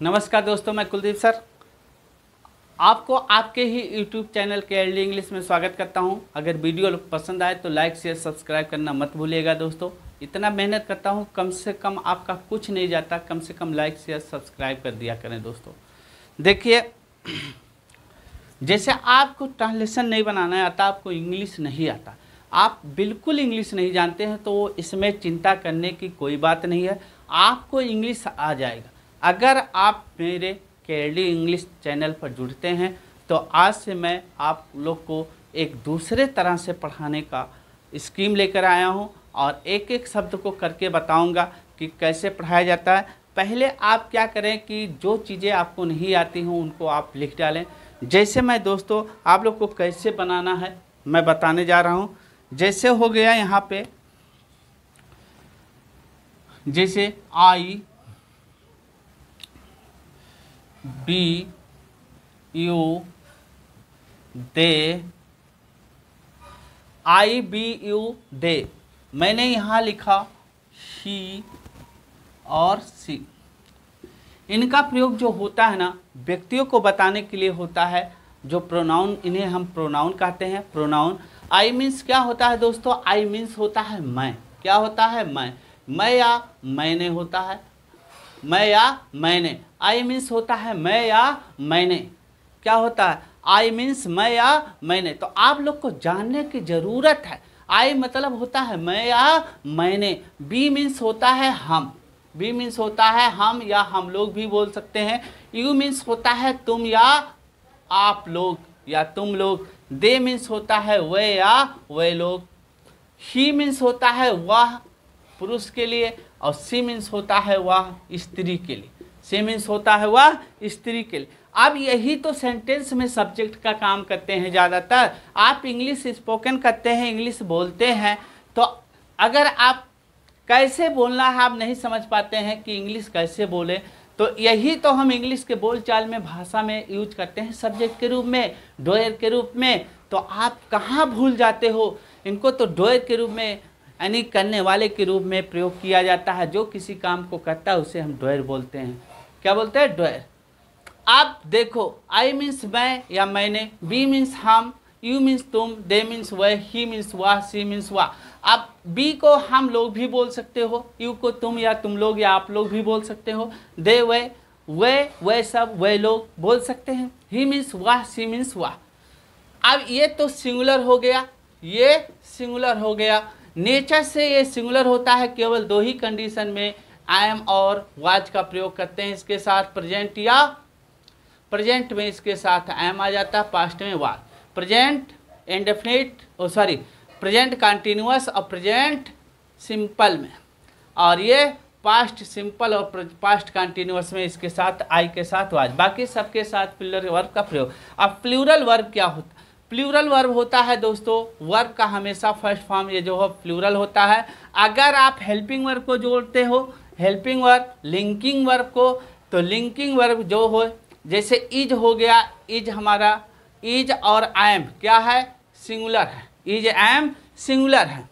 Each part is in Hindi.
नमस्कार दोस्तों, मैं कुलदीप सर आपको आपके ही YouTube चैनल के एल डी इंग्लिश में स्वागत करता हूं। अगर वीडियो पसंद आए तो लाइक शेयर सब्सक्राइब करना मत भूलिएगा दोस्तों। इतना मेहनत करता हूं, कम से कम आपका कुछ नहीं जाता, कम से कम लाइक शेयर सब्सक्राइब कर दिया करें दोस्तों। देखिए, जैसे आपको ट्रांसलेशन नहीं बनाना आता, आपको इंग्लिश नहीं आता, आप बिल्कुल इंग्लिश नहीं जानते हैं, तो इसमें चिंता करने की कोई बात नहीं है, आपको इंग्लिश आ जाएगा। अगर आप मेरे केडी इंग्लिश चैनल पर जुड़ते हैं तो आज से मैं आप लोग को एक दूसरे तरह से पढ़ाने का स्कीम लेकर आया हूं और एक एक शब्द को करके बताऊंगा कि कैसे पढ़ाया जाता है। पहले आप क्या करें कि जो चीज़ें आपको नहीं आती हों उनको आप लिख डालें। जैसे मैं दोस्तों आप लोग को कैसे बनाना है मैं बताने जा रहा हूं। जैसे हो गया यहाँ पे, जैसे I be you they, I be you they, मैंने यहाँ लिखा ही और सी। इनका प्रयोग जो होता है ना, व्यक्तियों को बताने के लिए होता है। जो प्रोनाउन, इन्हें हम प्रोनाउन कहते हैं। प्रोनाउन आई मीन्स क्या होता है दोस्तों? आई मीन्स होता है मैं। क्या होता है? मैं या मैंने होता है, मैं या मैंने। आई मीन्स होता है मैं या मैंने। क्या होता है? आई मीन्स मैं या मैंने। तो आप लोग को जानने की ज़रूरत है। आई मतलब होता है मैं या मैंने। बी मीन्स होता है हम। बी मीन्स होता है हम या हम लोग भी बोल सकते हैं। यू मीन्स होता है तुम या आप लोग या तुम लोग। दे मीन्स होता है वे या वे लोग। ही मीन्स होता है वह पुरुष के लिए और सी मीन्स होता है वह स्त्री के लिए। सी मीन्स होता है वह स्त्री के लिए। अब यही तो सेंटेंस में सब्जेक्ट का काम करते हैं ज़्यादातर। आप इंग्लिश स्पोकन करते हैं, इंग्लिश बोलते हैं, तो अगर आप कैसे बोलना है आप नहीं समझ पाते हैं कि इंग्लिश कैसे बोले, तो यही तो हम इंग्लिश के बोलचाल में भाषा में यूज करते हैं सब्जेक्ट के रूप में, डोयर के रूप में। तो आप कहाँ भूल जाते हो? इनको तो डोयर के रूप में यानी करने वाले के रूप में प्रयोग किया जाता है। जो किसी काम को करता है उसे हम डोयर बोलते हैं। क्या बोलते हैं? डोयर। आप देखो, आई मीन्स मैं या मैंने, बी मीन्स हम, यू मीन्स तुम, दे मीन्स वह, ही मीन्स वह, सी मीन्स वह। आप बी को हम लोग भी बोल सकते हो, यू को तुम या तुम लोग या आप लोग भी बोल सकते हो, दे वे सब वे लोग बोल सकते हैं, ही मीन्स वह, सी मीन्स वह। अब ये तो सिंगुलर हो गया, ये सिंगुलर हो गया। नेचर से ये सिंगुलर होता है, केवल दो ही कंडीशन में आई एम और वाज का प्रयोग करते हैं इसके साथ। प्रेजेंट या प्रेजेंट में इसके साथ आई एम आ जाता है, पास्ट में was. Present indefinite present continuous और प्रेजेंट सिंपल में, और ये पास्ट सिंपल और पास्ट कंटिन्यूअस में इसके साथ आई के साथ वाज। बाकी सबके साथ प्लूरल वर्ब का प्रयोग। अब प्लूरल वर्ब क्या होता है? प्लूरल वर्ब होता है दोस्तों वर्ब का हमेशा फर्स्ट फॉर्म ये जो है प्लूरल होता है। अगर आप हेल्पिंग वर्ब को जोड़ते हो, हेल्पिंग वर्ब, लिंकिंग वर्ब को, तो लिंकिंग वर्ब जो हो, जैसे इज हो गया, इज हमारा, इज और एम क्या है? सिंगुलर है। इज एम सिंगुलर है।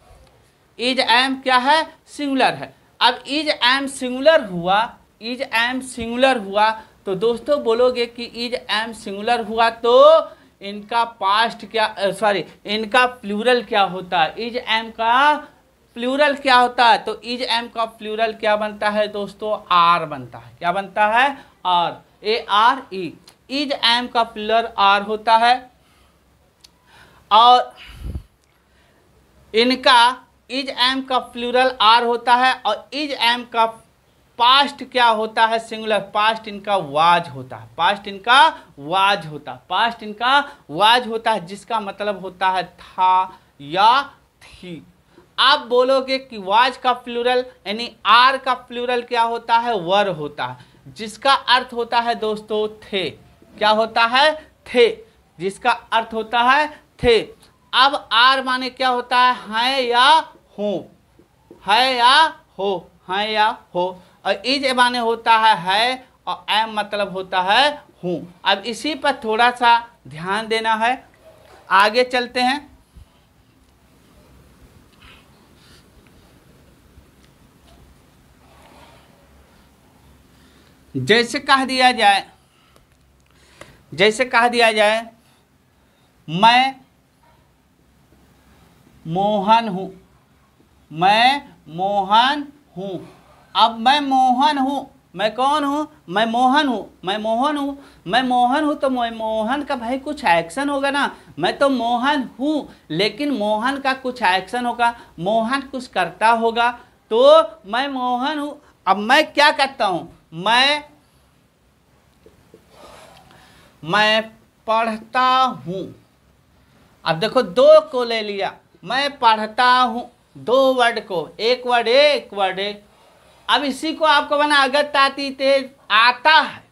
इज एम क्या है? सिंगुलर है। अब इज एम सिंगुलर हुआ, इज एम सिंगुलर हुआ, तो दोस्तों बोलोगे कि इज एम सिंगुलर हुआ तो इनका पास्ट क्या, इनका प्लूरल क्या होता है? इज एम का प्लूरल क्या होता है? तो इज एम का प्लूरल क्या बनता है दोस्तों? आर बनता है। क्या बनता है? R, A R E. Is am का प्लूरल आर होता है और इनका इज एम का प्लूरल आर होता है और इज एम का पास्ट क्या होता है? सिंगुलर। पास्ट इनका वाज होता है। पास्ट इनका वाज होता है। पास्ट इनका वाज होता है, जिसका मतलब होता है था या थी। आप बोलोगे कि वाज का प्लूरल यानी आर का प्लूरल क्या होता है? वर होता है, जिसका अर्थ होता है दोस्तों थे। क्या होता है? थे, जिसका अर्थ होता है थे। अब आर माने क्या होता है या हो, है या हो, है या हो। और इज माने होता है और एम मतलब होता है हूँ। अब इसी पर थोड़ा सा ध्यान देना है। आगे चलते हैं। जैसे कह दिया जाए मैं मोहन हूँ, मैं मोहन हूँ। अब मैं मोहन हूँ, मैं कौन हूँ? मैं मोहन हूँ, मैं मोहन हूँ, मैं मोहन हूँ। तो मैं मोहन का भाई कुछ एक्शन होगा ना। मैं तो मोहन हूँ लेकिन मोहन का कुछ एक्शन होगा, मोहन कुछ करता होगा, तो मैं मोहन हूँ। अब मैं क्या करता हूँ? मैं पढ़ता हूँ। अब देखो दो को ले लिया, मैं पढ़ता हूँ, दो वर्ड को, एक वर्ड ए एक वर्ड ए। अब इसी को आपको बना अगर ताती तेज आता है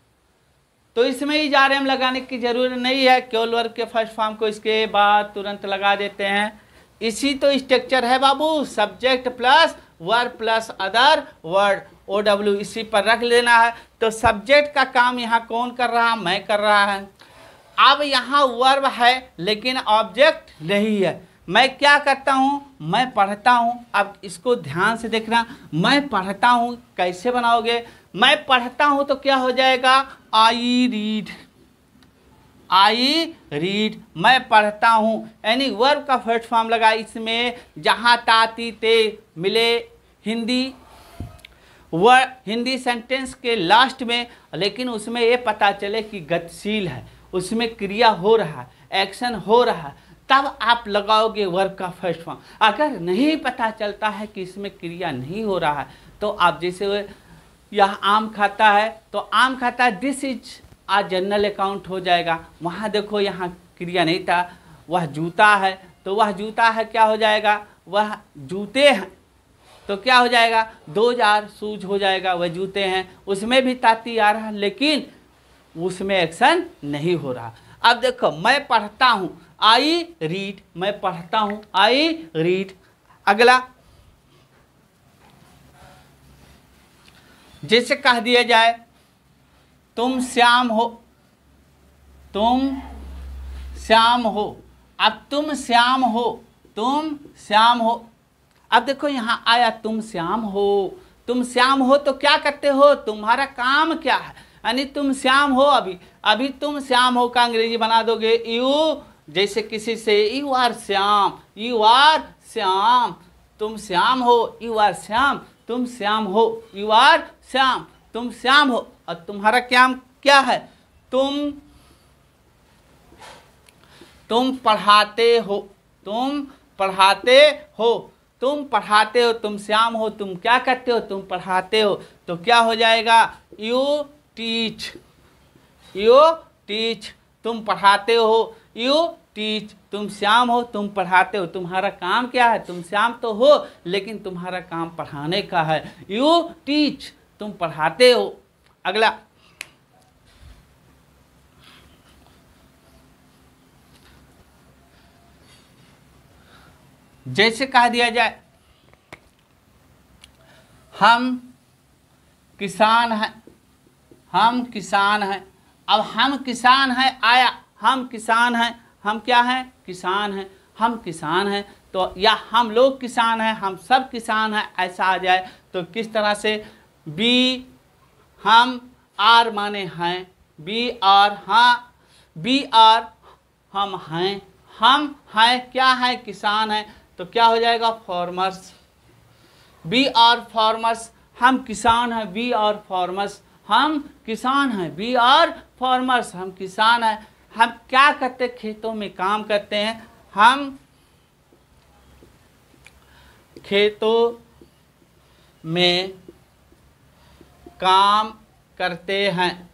तो इसमें ही जारेम लगाने की जरूरत नहीं है, केवल वर्ग के फर्स्ट फॉर्म को इसके बाद तुरंत लगा देते हैं। इसी तो स्ट्रक्चर है बाबू, subject plus verb plus other word, OW इसी पर रख लेना है। तो सब्जेक्ट का काम यहाँ कौन कर रहा है? मैं कर रहा है। अब यहाँ वर्ब है लेकिन ऑब्जेक्ट नहीं है। मैं क्या करता हूँ? मैं पढ़ता हूँ। अब इसको ध्यान से देखना, मैं पढ़ता हूँ कैसे बनाओगे? मैं पढ़ता हूँ तो क्या हो जाएगा? आई रीड, आई रीड, मैं पढ़ता हूँ। यानी वर्ब का फर्स्ट फॉर्म लगा इसमें, जहाँ ताती ते मिले हिंदी सेंटेंस के लास्ट में, लेकिन उसमें ये पता चले कि गतिशील है, उसमें क्रिया हो रहा है, एक्शन हो रहा है, तब आप लगाओगे वर्ब का फर्स्ट फॉर्म। अगर नहीं पता चलता है कि इसमें क्रिया नहीं हो रहा है तो आप जैसे यह आम खाता है तो आम खाता है, this is a general account हो जाएगा। वहाँ देखो यहाँ क्रिया नहीं था। वह जूता है तो वह जूता है क्या हो जाएगा? वह जूते हैं तो क्या हो जाएगा? 2000 शूज हो जाएगा। वह जूते हैं, उसमें भी ताती आ रहा लेकिन उसमें एक्शन नहीं हो रहा। अब देखो मैं पढ़ता हूँ, आई रीड, मैं पढ़ता हूँ, आई रीड। अगला जैसे कह दिया जाए तुम श्याम हो, तुम श्याम हो। अब तुम श्याम हो, तुम श्याम हो। अब देखो यहाँ आया तुम श्याम हो, तुम श्याम हो तो क्या करते हो? तुम्हारा काम क्या है? यानी तुम श्याम हो। अभी तुम श्याम हो का अंग्रेजी बना दोगे यू, जैसे किसी से you are Shyam, you are Shyam, तुम श्याम हो, यू आर श्याम, तुम श्याम हो, यू आर श्याम, तुम श्याम हो। और तुम्हारा काम क्या है? तुम पढ़ाते हो, तुम पढ़ाते हो, तुम पढ़ाते हो, तुम श्याम हो, तुम क्या करते हो? तुम पढ़ाते हो। तो क्या हो जाएगा? यू टीच, यू टीच, तुम पढ़ाते हो, यू टीच, तुम श्याम हो, तुम पढ़ाते हो। तुम्हारा काम क्या है? तुम श्याम तो हो लेकिन तुम्हारा काम पढ़ाने का है, यू टीच, तुम पढ़ाते हो। अगला जैसे कह दिया जाए हम किसान हैं, हम किसान हैं। अब हम किसान हैं आया, हम किसान हैं, हम क्या हैं? किसान हैं, हम किसान हैं। तो या हम लोग किसान हैं, हम सब किसान हैं, ऐसा आ जाए तो किस तरह से? बी हम आर माने हैं, बी आर, हाँ बी आर हम हैं, हम हैं क्या है? किसान हैं। तो क्या हो जाएगा? फार्मर्स, बी आर फार्मर्स, हम किसान हैं, बी आर फार्मर्स, हम किसान हैं, बी आर फार्मर्स, हम किसान हैं। हम क्या करते? खेतों में काम करते हैं, हम खेतों में काम करते हैं,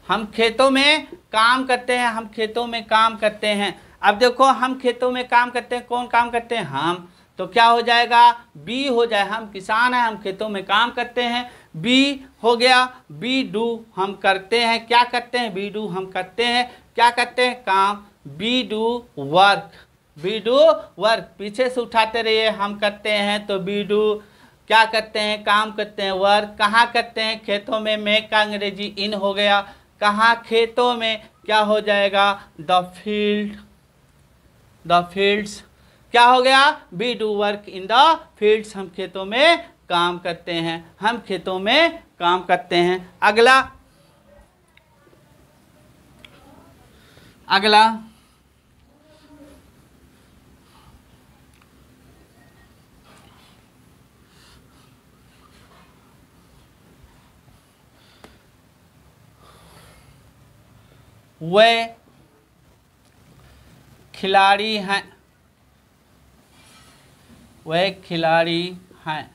हम खेतों में काम करते हैं, हम खेतों में काम करते हैं। अब देखो हम खेतों में काम करते हैं, कौन काम करते हैं? हम। तो क्या हो जाएगा? बी हो जाए, हम किसान हैं, हम खेतों में काम करते हैं, बी हो गया। बी डू, हम करते हैं, क्या करते हैं? बी डू, हम करते हैं, क्या करते हैं? काम। We do work, we do work, पीछे से उठाते रहिए, हम करते हैं तो बी डू, क्या करते हैं? काम करते हैं, वर्क। कहाँ करते हैं? खेतों में, मेक का अंग्रेजी इन हो गया। कहाँ? खेतों में, क्या हो जाएगा? द फील्ड, द फील्ड्स, क्या हो गया? We do work in the fields, हम खेतों में काम करते हैं, हम खेतों में काम करते हैं। अगला वे खिलाड़ी हैं, वे खिलाड़ी हैं।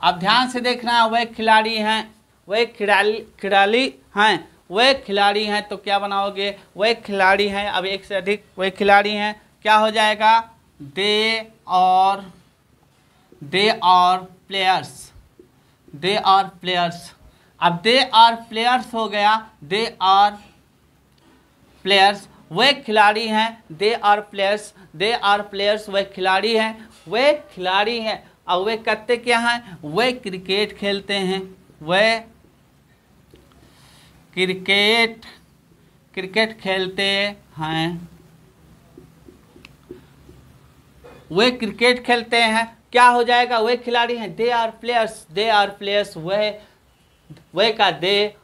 अब ध्यान से देखना, वे खिलाड़ी हैं, वे खिलाड़ी हैं, वे खिलाड़ी हैं, तो क्या बनाओगे? वे खिलाड़ी हैं। अब एक से अधिक वे खिलाड़ी हैं, क्या हो जाएगा? They are players, they are players. अब दे आर प्लेयर्स हो गया, दे आर प्लेयर्स, वे खिलाड़ी हैं, they are players, they are players, वे खिलाड़ी हैं, वे खिलाड़ी हैं। अब वे करते क्या हैं? वे क्रिकेट खेलते हैं, वे क्रिकेट खेलते हैं, वे क्रिकेट खेलते हैं। क्या हो जाएगा? वे खिलाड़ी हैं, they are players, they are players, वे का दे,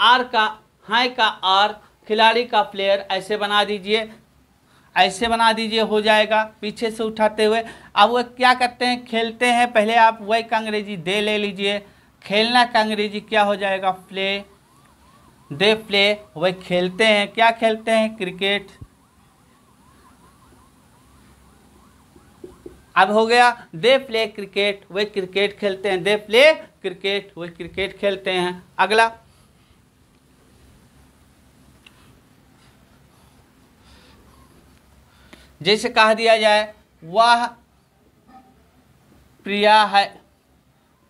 आर का हाई का आर, खिलाड़ी का प्लेयर, ऐसे बना दीजिए, ऐसे बना दीजिए, हो जाएगा पीछे से उठाते हुए। अब वो क्या करते हैं? खेलते हैं। पहले आप वही का अंग्रेजी दे ले लीजिए, खेलना का अंग्रेजी क्या हो जाएगा? प्ले, दे प्ले, वह खेलते हैं। क्या खेलते हैं? क्रिकेट। अब हो गया they play cricket, way cricket खेलते हैं, they play cricket, way cricket खेलते हैं। अगला जैसे कह दिया जाए वह प्रिया है,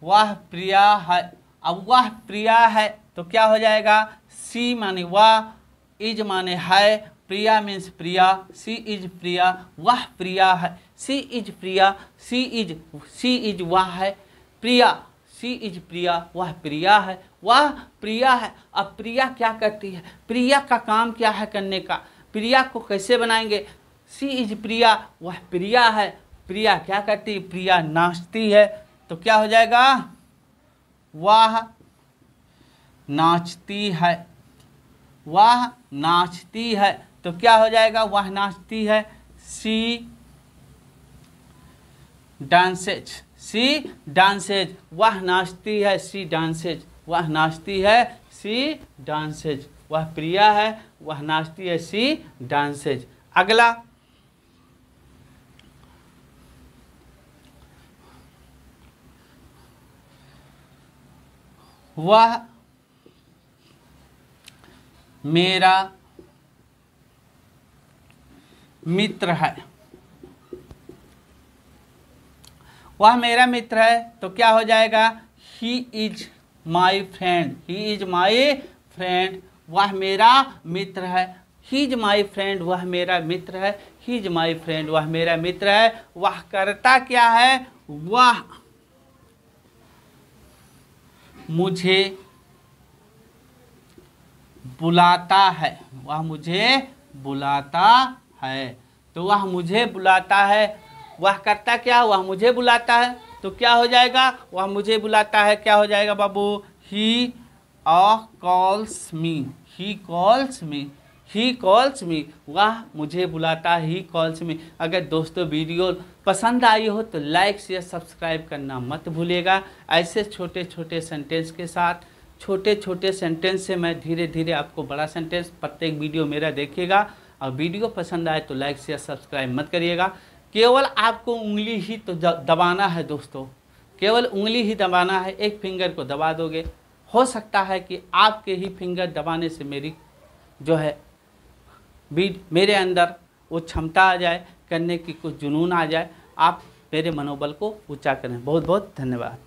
वह प्रिया है। अब वह प्रिया है तो क्या हो जाएगा? सी माने वह, इज माने है, प्रिया मीन्स प्रिया, सी इज प्रिया, वह प्रिया है, सी इज प्रिया, सी इज वह है, प्रिया, सी इज प्रिया, वह प्रिया है, वह प्रिया है। अब प्रिया क्या करती है? प्रिया का काम क्या है करने का? प्रिया को कैसे बनाएंगे? सी इज प्रिया, वह प्रिया है, प्रिया क्या करती है? प्रिया नाचती है, तो क्या हो जाएगा? वह नाचती है, वह नाचती है, तो क्या हो जाएगा? वह नाचती है, सी डांसेज, सी डांसेज, वह नाचती है, सी डांसेज, वह नाचती है, सी डांसेज, वह प्रिया है, वह नाचती है, सी डांसेज। अगला वह मेरा मित्र है, वह मेरा मित्र है, तो क्या हो जाएगा? He is my friend, he is my friend, वह मेरा मित्र है, ही इज माई फ्रेंड, वह मेरा मित्र है, ही इज माई फ्रेंड, वह मेरा मित्र है। वह करता क्या है? वह मुझे बुलाता है, वह मुझे बुलाता है, तो वह मुझे बुलाता है। वह करता क्या? वह मुझे बुलाता है, तो क्या हो जाएगा? वह मुझे बुलाता है, क्या हो जाएगा बाबू? He calls me, he calls me, he calls me, वह मुझे बुलाता है, ही कॉल्स मी। अगर दोस्तों वीडियो पसंद आई हो तो लाइक शेयर सब्सक्राइब करना मत भूलिएगा। ऐसे छोटे छोटे सेंटेंस के साथ, छोटे छोटे सेंटेंस से मैं धीरे धीरे आपको बड़ा सेंटेंस, प्रत्येक वीडियो मेरा देखिएगा। और वीडियो पसंद आए तो लाइक शेयर सब्सक्राइब मत करिएगा। केवल आपको उंगली ही तो दबाना है दोस्तों, केवल उंगली ही दबाना है। एक फिंगर को दबा दोगे, हो सकता है कि आपके ही फिंगर दबाने से मेरी जो है मेरे अंदर वो क्षमता आ जाए, करने की कुछ जुनून आ जाए, आप मेरे मनोबल को ऊंचा करें। बहुत बहुत धन्यवाद।